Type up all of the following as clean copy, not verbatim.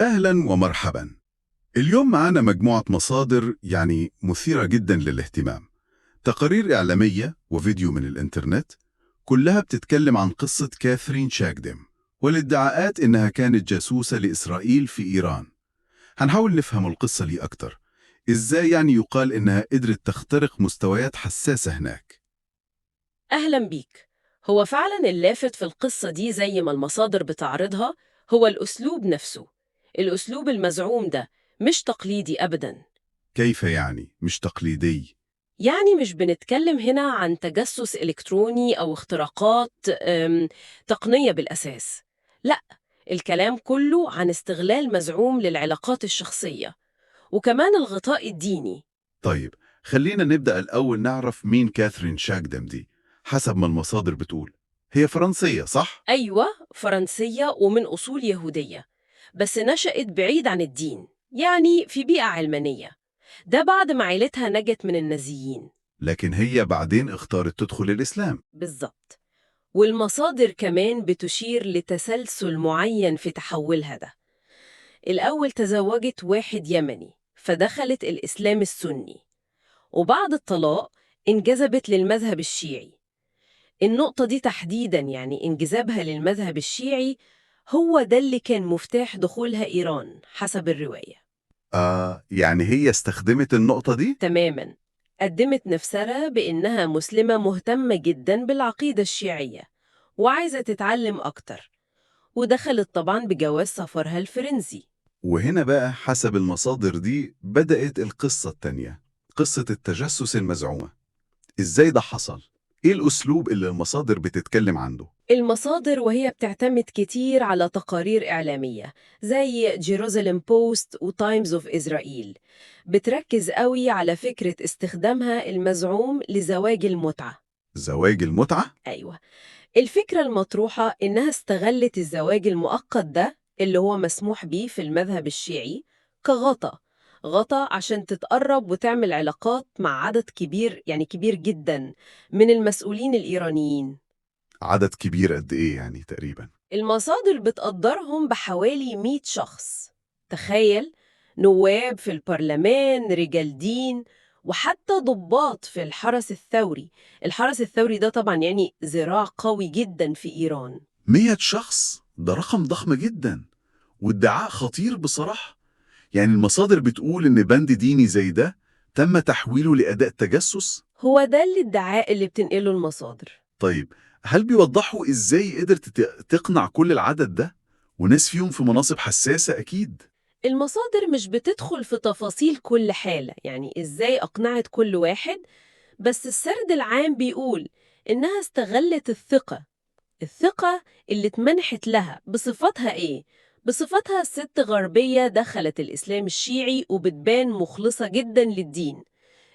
أهلا ومرحبا. اليوم معنا مجموعة مصادر مثيرة جدا للاهتمام. تقارير إعلامية وفيديو من الإنترنت، كلها بتتكلم عن قصة كاترين شاكدم والادعاءات إنها كانت جاسوسة لإسرائيل في إيران. هنحاول نفهم القصة لي أكتر. إزاي يقال إنها قدرت تخترق مستويات حساسة هناك؟ أهلا بيك. هو فعلا اللافت في القصة دي زي ما المصادر بتعرضها هو الأسلوب نفسه. الأسلوب المزعوم ده مش تقليدي أبدا. كيف مش تقليدي؟ مش بنتكلم هنا عن تجسس إلكتروني أو اختراقات تقنية بالأساس. لا، الكلام كله عن استغلال مزعوم للعلاقات الشخصية وكمان الغطاء الديني. طيب، خلينا نبدأ الأول نعرف مين كاترين شاكدم دي. حسب ما المصادر بتقول هي فرنسية، صح؟ أيوة، فرنسية ومن أصول يهودية، بس نشأت بعيد عن الدين، في بيئة علمانية. ده بعد ما عيلتها نجت من النازيين. لكن هي بعدين اختارت تدخل الإسلام. بالظبط. والمصادر كمان بتشير لتسلسل معين في تحولها ده. الأول تزوجت واحد يمني فدخلت الإسلام السني، وبعد الطلاق انجذبت للمذهب الشيعي. النقطة دي تحديداً، انجذابها للمذهب الشيعي هو ده اللي كان مفتاح دخولها إيران حسب الرواية. هي استخدمت النقطة دي؟ تماماً. قدمت نفسها بإنها مسلمة مهتمة جداً بالعقيدة الشيعية وعايزة تتعلم أكتر، ودخلت طبعاً بجواز سفرها الفرنسي. وهنا بقى حسب المصادر دي بدأت القصة التانية، قصة التجسس المزعومة. إزاي ده حصل؟ إيه الأسلوب اللي المصادر بتتكلم عنه؟ المصادر وهي بتعتمد كتير على تقارير إعلامية زي جيروزاليم بوست وتايمز اوف إسرائيل، بتركز قوي على فكرة استخدامها المزعوم لزواج المتعة. زواج المتعة؟ أيوة، الفكرة المطروحة إنها استغلت الزواج المؤقت ده اللي هو مسموح بيه في المذهب الشيعي كغطا عشان تتقرب وتعمل علاقات مع عدد كبير، كبير جدا، من المسؤولين الإيرانيين. عدد كبير قد إيه تقريبا؟ المصادر بتقدرهم بحوالي 100 شخص. تخيل، نواب في البرلمان، رجال دين، وحتى ضباط في الحرس الثوري. الحرس الثوري ده طبعا ذراع قوي جدا في إيران. 100 شخص؟ ده رقم ضخم جدا، وادعاء خطير بصراحة. المصادر بتقول إن بند ديني زي ده تم تحويله لأداة تجسس؟ هو ده الادعاء اللي بتنقله المصادر. طيب، هل بيوضحوا إزاي قدرت تقنع كل العدد ده وناس فيهم في مناصب حساسة أكيد؟ المصادر مش بتدخل في تفاصيل كل حالة، إزاي أقنعت كل واحد، بس السرد العام بيقول إنها استغلت الثقة اللي اتمنحت لها. بصفتها إيه؟ بصفتها ست غربية دخلت الإسلام الشيعي وبتبان مخلصة جدا للدين.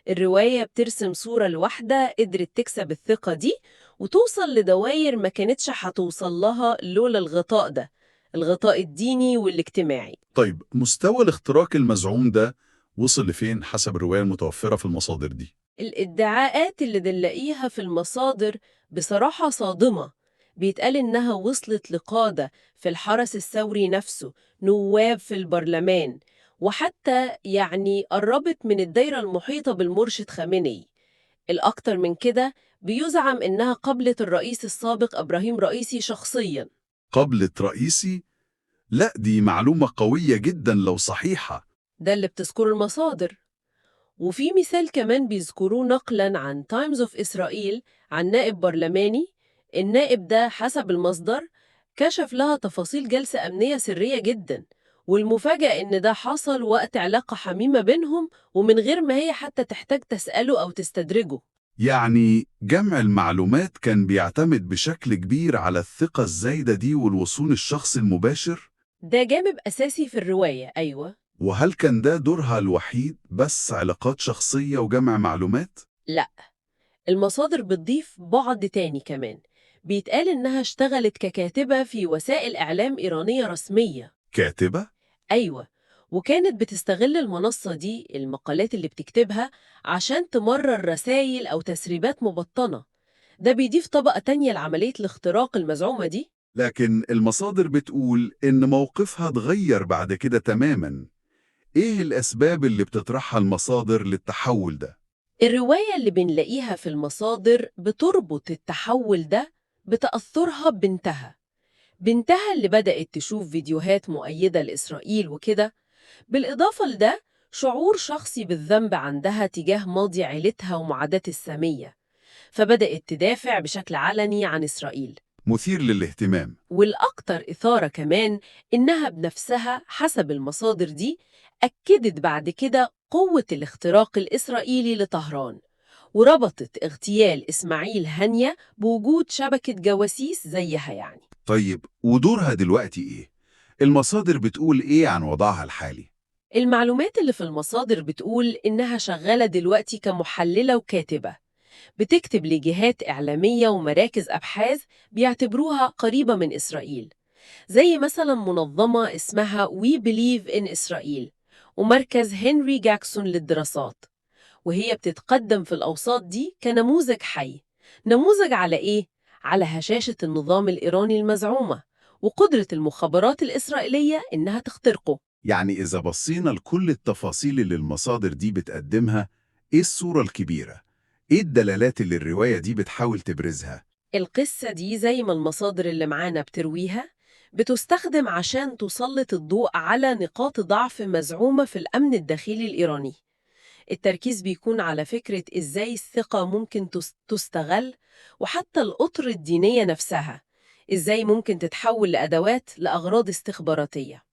الرواية بترسم صورة لواحدة قدرت تكسب الثقة دي وتوصل لدوائر ما كانتش هتوصل لها لولا الغطاء ده، الغطاء الديني والاجتماعي. طيب، مستوى الاختراق المزعوم ده وصل لفين حسب الرواية المتوفرة في المصادر دي؟ الادعاءات اللي بنلاقيها في المصادر بصراحة صادمة. بيتقال إنها وصلت لقادة في الحرس الثوري نفسه، نواب في البرلمان، وحتى قربت من الدايرة المحيطة بالمرشد خامنئي. الأكتر من كده، بيزعم إنها قابلت الرئيس السابق إبراهيم رئيسي شخصياً. قبلة رئيسي؟ لا، دي معلومة قوية جدا لو صحيحة. ده اللي بتذكره المصادر. وفي مثال كمان بيذكروه نقلاً عن تايمز اوف إسرائيل عن نائب برلماني. النائب ده حسب المصدر كشف لها تفاصيل جلسة أمنية سرية جداً، والمفاجأة إن ده حصل وقت علاقة حميمة بينهم ومن غير ما هي حتى تحتاج تسأله أو تستدرجه. جمع المعلومات كان بيعتمد بشكل كبير على الثقة الزايدة دي والوصول الشخص المباشر؟ ده جانب أساسي في الرواية، أيوة. وهل كان ده دورها الوحيد، بس علاقات شخصية وجمع معلومات؟ لا، المصادر بتضيف بعد تاني كمان. بيتقال إنها اشتغلت ككاتبة في وسائل إعلام إيرانية رسمية. كاتبة؟ أيوة، وكانت بتستغل المنصة دي، المقالات اللي بتكتبها، عشان تمرر رسائل أو تسريبات مبطنة. ده بيضيف طبقة تانية لعملية الاختراق المزعومة دي. لكن المصادر بتقول إن موقفها اتغير بعد كده تماماً. إيه الأسباب اللي بتطرحها المصادر للتحول ده؟ الرواية اللي بنلاقيها في المصادر بتربط التحول ده بتأثرها بنتها اللي بدأت تشوف فيديوهات مؤيدة لإسرائيل وكده. بالإضافة لده، شعور شخصي بالذنب عندها تجاه ماضي عيلتها ومعاداة السامية، فبدأت تدافع بشكل علني عن إسرائيل. مثير للاهتمام. والأكثر إثارة كمان إنها بنفسها حسب المصادر دي أكدت بعد كده قوة الاختراق الإسرائيلي لطهران، وربطت اغتيال إسماعيل هانية بوجود شبكة جواسيس زيها يعني. طيب ودورها دلوقتي إيه؟ المصادر بتقول إيه عن وضعها الحالي؟ المعلومات اللي في المصادر بتقول إنها شغالة دلوقتي كمحللة وكاتبة، بتكتب لجهات إعلامية ومراكز أبحاث بيعتبروها قريبة من إسرائيل، زي مثلا منظمة اسمها We Believe in Israel ومركز هنري جاكسون للدراسات. وهي بتتقدم في الأوساط دي كنموذج حي. نموذج على إيه؟ على هشاشة النظام الإيراني المزعومة وقدرة المخابرات الإسرائيلية إنها تخترقه. يعني إذا بصينا لكل التفاصيل اللي المصادر دي بتقدمها، إيه الصورة الكبيرة؟ إيه الدلالات اللي الرواية دي بتحاول تبرزها؟ القصة دي زي ما المصادر اللي معانا بترويها بتستخدم عشان تسلط الضوء على نقاط ضعف مزعومة في الأمن الداخلي الإيراني. التركيز بيكون على فكرة إزاي الثقة ممكن تستغل، وحتى الأطر الدينية نفسها إزاي ممكن تتحول لأدوات لأغراض استخباراتية.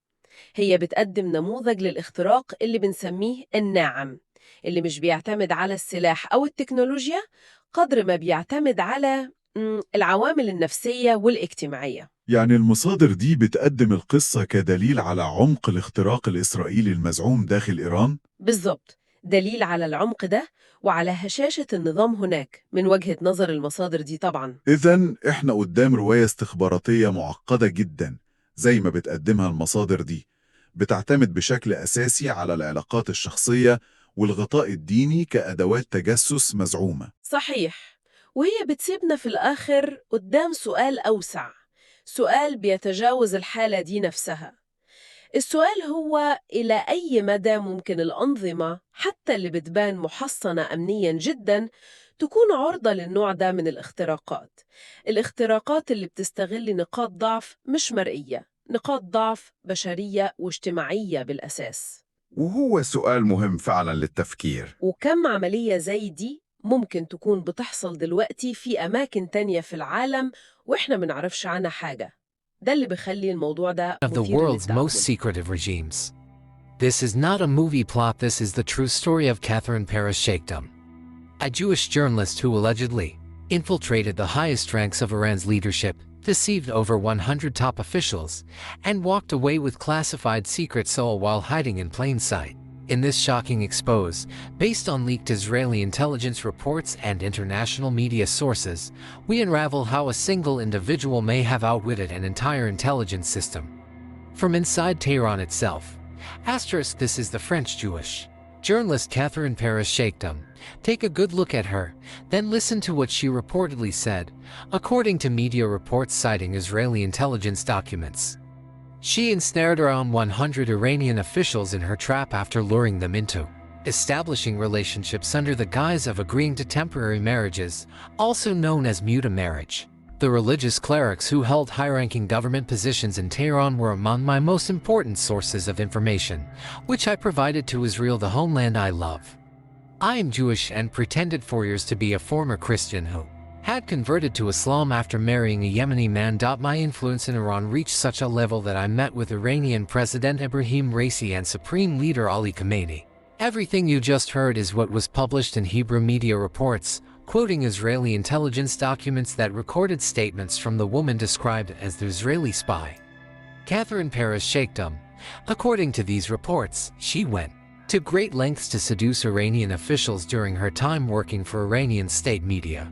هي بتقدم نموذج للاختراق اللي بنسميه الناعم، اللي مش بيعتمد على السلاح أو التكنولوجيا قدر ما بيعتمد على العوامل النفسية والاجتماعية. يعني المصادر دي بتقدم القصة كدليل على عمق الاختراق الإسرائيلي المزعوم داخل إيران؟ بالضبط، دليل على العمق ده وعلى هشاشة النظام هناك من وجهة نظر المصادر دي طبعاً. إذن إحنا قدام رواية استخباراتية معقدة جدا زي ما بتقدمها المصادر دي، بتعتمد بشكل أساسي على العلاقات الشخصية والغطاء الديني كأدوات تجسس مزعومة. صحيح، وهي بتسيبنا في الآخر قدام سؤال أوسع، سؤال بيتجاوز الحالة دي نفسها. السؤال هو إلى أي مدى ممكن الأنظمة حتى اللي بتبان محصنة أمنياً جداً تكون عرضة للنوع ده من الاختراقات اللي بتستغل نقاط ضعف مش مرئية، نقاط ضعف بشرية واجتماعية بالأساس. وهو سؤال مهم فعلا للتفكير. وكم عملية زي دي ممكن تكون بتحصل دلوقتي في أماكن تانية في العالم وإحنا منعرفش عنها حاجة؟ ده اللي بيخلي الموضوع ده Of the مثير world's most للتأمل. secretive regimes. This is not a movie plot, this is the true story of Catherine Sheikhdom, a Jewish journalist who allegedly infiltrated the highest ranks of Iran's leadership, deceived over 100 top officials, and walked away with classified secrets all while hiding in plain sight. In this shocking expose, based on leaked Israeli intelligence reports and international media sources, we unravel how a single individual may have outwitted an entire intelligence system. From inside Tehran itself. This is the French Jewish journalist Catherine Sheikhdom. Take a good look at her, then listen to what she reportedly said, according to media reports citing Israeli intelligence documents. She ensnared around 100 Iranian officials in her trap after luring them into establishing relationships under the guise of agreeing to temporary marriages, also known as muta marriage. The religious clerics who held high-ranking government positions in Tehran were among my most important sources of information, which I provided to Israel, the homeland I love. I am Jewish and pretended for years to be a former Christian who had converted to Islam after marrying a Yemeni man. My influence in Iran reached such a level that I met with Iranian President Ibrahim Raisi and Supreme Leader Ali Khamenei. Everything you just heard is what was published in Hebrew media reports, quoting Israeli intelligence documents that recorded statements from the woman described as the Israeli spy, Catherine Sheikhdom. According to these reports, she went to great lengths to seduce Iranian officials during her time working for Iranian state media,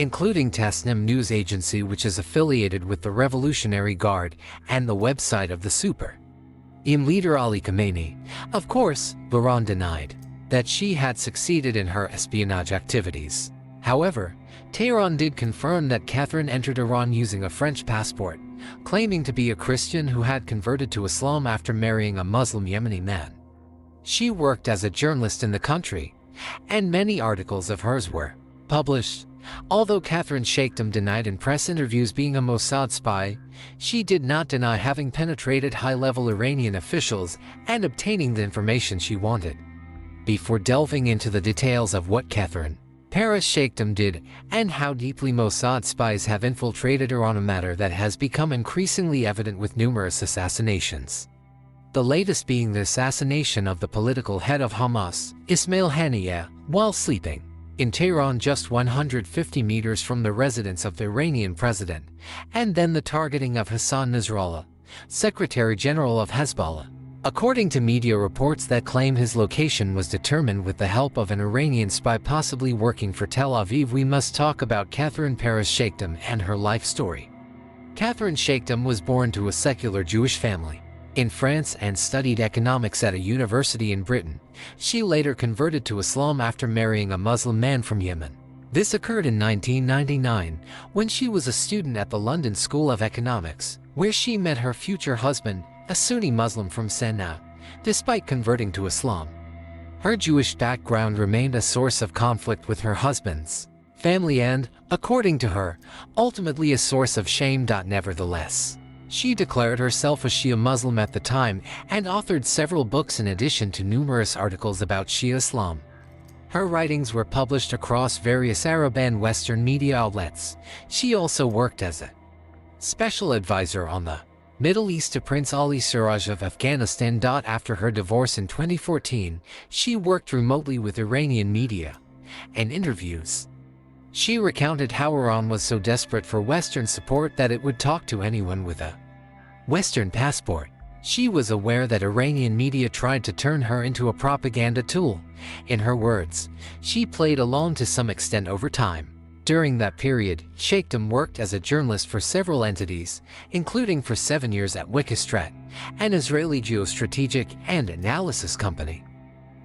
including Tasnim news agency, which is affiliated with the Revolutionary Guard, and the website of the Supreme Leader Ali Khamenei. Of course, Iran denied that she had succeeded in her espionage activities. However, Tehran did confirm that Catherine entered Iran using a French passport, claiming to be a Christian who had converted to Islam after marrying a Muslim Yemeni man. She worked as a journalist in the country, and many articles of hers were published. Although Catherine Shaikhdam denied in press interviews being a Mossad spy, she did not deny having penetrated high-level Iranian officials and obtaining the information she wanted. Before delving into the details of what Catherine Shaikhdam did and how deeply Mossad spies have infiltrated Iran, a matter that has become increasingly evident with numerous assassinations. The latest being the assassination of the political head of Hamas, Ismail Haniyeh, while sleeping in Tehran just 150 meters from the residence of the Iranian president, and then the targeting of Hassan Nasrallah, Secretary General of Hezbollah. According to media reports that claim his location was determined with the help of an Iranian spy possibly working for Tel Aviv, we must talk about Catherine Shaikhdam and her life story. Catherine Shaikhdam was born to a secular Jewish family in France and studied economics at a university in Britain. She later converted to Islam after marrying a Muslim man from Yemen. This occurred in 1999 when she was a student at the London School of Economics, where she met her future husband, a Sunni Muslim from Sana'a, despite converting to Islam. Her Jewish background remained a source of conflict with her husband's family and, according to her, ultimately a source of shame. Nevertheless, she declared herself a Shia Muslim at the time and authored several books in addition to numerous articles about Shia Islam. Her writings were published across various Arab and Western media outlets. She also worked as a special advisor on the Middle East to Prince Ali Siraj of Afghanistan. After her divorce in 2014, she worked remotely with Iranian media and interviews. She recounted how Iran was so desperate for Western support that it would talk to anyone with a Western passport. She was aware that Iranian media tried to turn her into a propaganda tool. In her words, she played along to some extent over time. During that period, Shaikhdam worked as a journalist for several entities, including for 7 years at Wikistrat, an Israeli geostrategic and analysis company.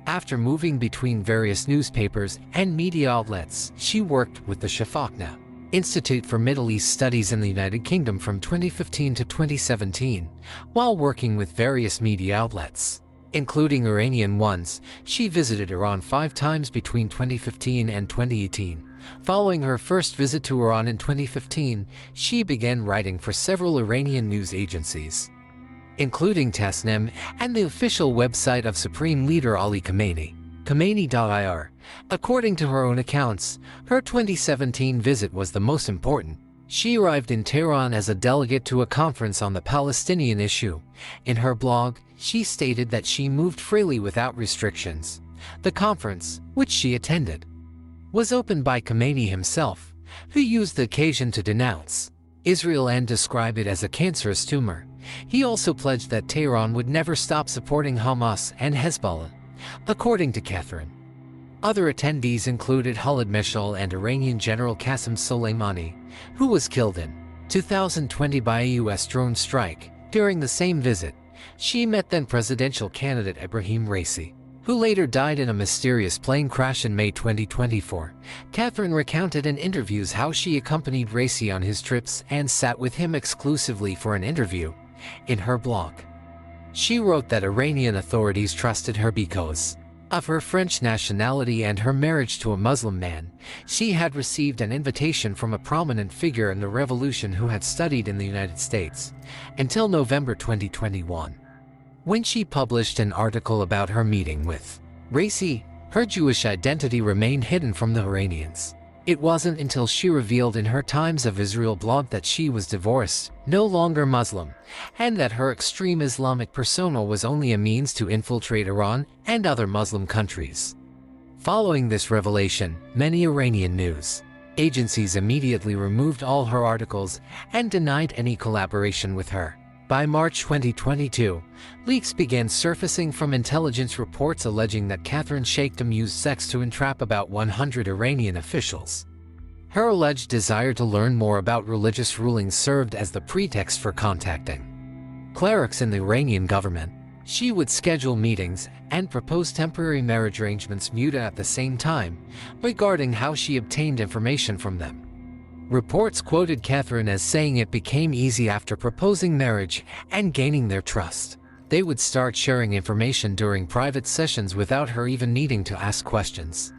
After moving between various newspapers and media outlets, she worked with the Shafakna Institute for Middle East Studies in the United Kingdom from 2015 to 2017, while working with various media outlets, including Iranian ones. She visited Iran 5 times between 2015 and 2018. Following her first visit to Iran in 2015, she began writing for several Iranian news agencies, including Tasnim and the official website of Supreme Leader Ali Khamenei, Khamenei.ir. According to her own accounts, her 2017 visit was the most important. She arrived in Tehran as a delegate to a conference on the Palestinian issue. In her blog, she stated that she moved freely without restrictions. The conference, which she attended, was opened by Khamenei himself, who used the occasion to denounce Israel and describe it as a cancerous tumor. He also pledged that Tehran would never stop supporting Hamas and Hezbollah, according to Catherine. Other attendees included Khalid Meshal and Iranian General Qasem Soleimani, who was killed in 2020 by a U.S. drone strike. During the same visit, she met then presidential candidate Ebrahim Raisi, who later died in a mysterious plane crash in May 2024. Catherine recounted in interviews how she accompanied Raisi on his trips and sat with him exclusively for an interview. In her blog, she wrote that Iranian authorities trusted her because of her French nationality and her marriage to a Muslim man. She had received an invitation from a prominent figure in the revolution who had studied in the United States until November 2021. When she published an article about her meeting with Raisi, her Jewish identity remained hidden from the Iranians. It wasn't until she revealed in her Times of Israel blog that she was divorced, no longer Muslim, and that her extreme Islamic persona was only a means to infiltrate Iran and other Muslim countries. Following this revelation, many Iranian news agencies immediately removed all her articles and denied any collaboration with her. By March 2022, leaks began surfacing from intelligence reports alleging that Catherine Shaikhdam used sex to entrap about 100 Iranian officials. Her alleged desire to learn more about religious rulings served as the pretext for contacting clerics in the Iranian government. She would schedule meetings and propose temporary marriage arrangements muta at the same time, regarding how she obtained information from them. Reports quoted Catherine as saying it became easy after proposing marriage and gaining their trust. They would start sharing information during private sessions without her even needing to ask questions.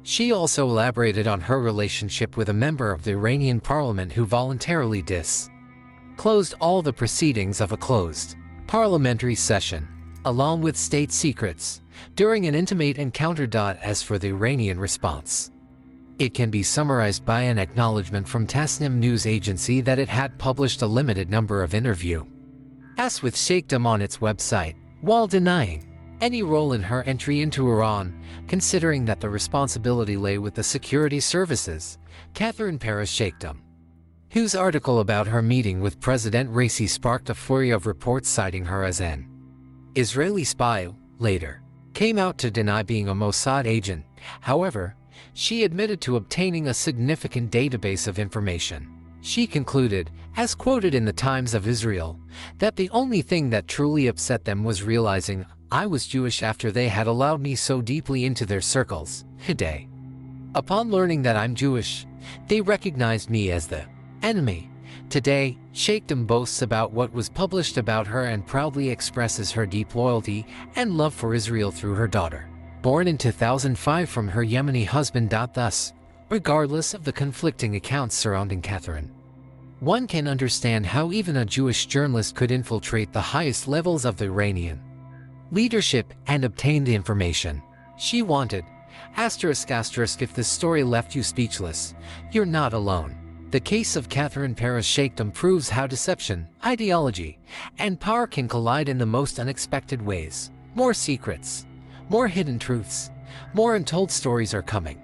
She also elaborated on her relationship with a member of the Iranian parliament who voluntarily disclosed all the proceedings of a closed parliamentary session, along with state secrets, during an intimate encounter. As for the Iranian response, it can be summarized by an acknowledgement from Tasnim news agency that it had published a limited number of interviews with Sheikhdom on its website, while denying any role in her entry into Iran, considering that the responsibility lay with the security services. Catherine Paris Sheikhdom, whose article about her meeting with President Raisi sparked a flurry of reports citing her as an Israeli spy, later came out to deny being a Mossad agent. However, she admitted to obtaining a significant database of information. She concluded, as quoted in the Times of Israel, that the only thing that truly upset them was realizing I was Jewish after they had allowed me so deeply into their circles. Today, upon learning that I'm Jewish, they recognized me as the enemy. Today, Sheikhdom boasts about what was published about her and proudly expresses her deep loyalty and love for Israel through her daughter, born in 2005 from her Yemeni husband. Thus, regardless of the conflicting accounts surrounding Catherine, one can understand how even a Jewish journalist could infiltrate the highest levels of the Iranian leadership and obtain the information she wanted. If this story left you speechless, you're not alone. The case of Catherine Paris Sheikhdom proves how deception, ideology, and power can collide in the most unexpected ways. More secrets, more hidden truths, more untold stories are coming.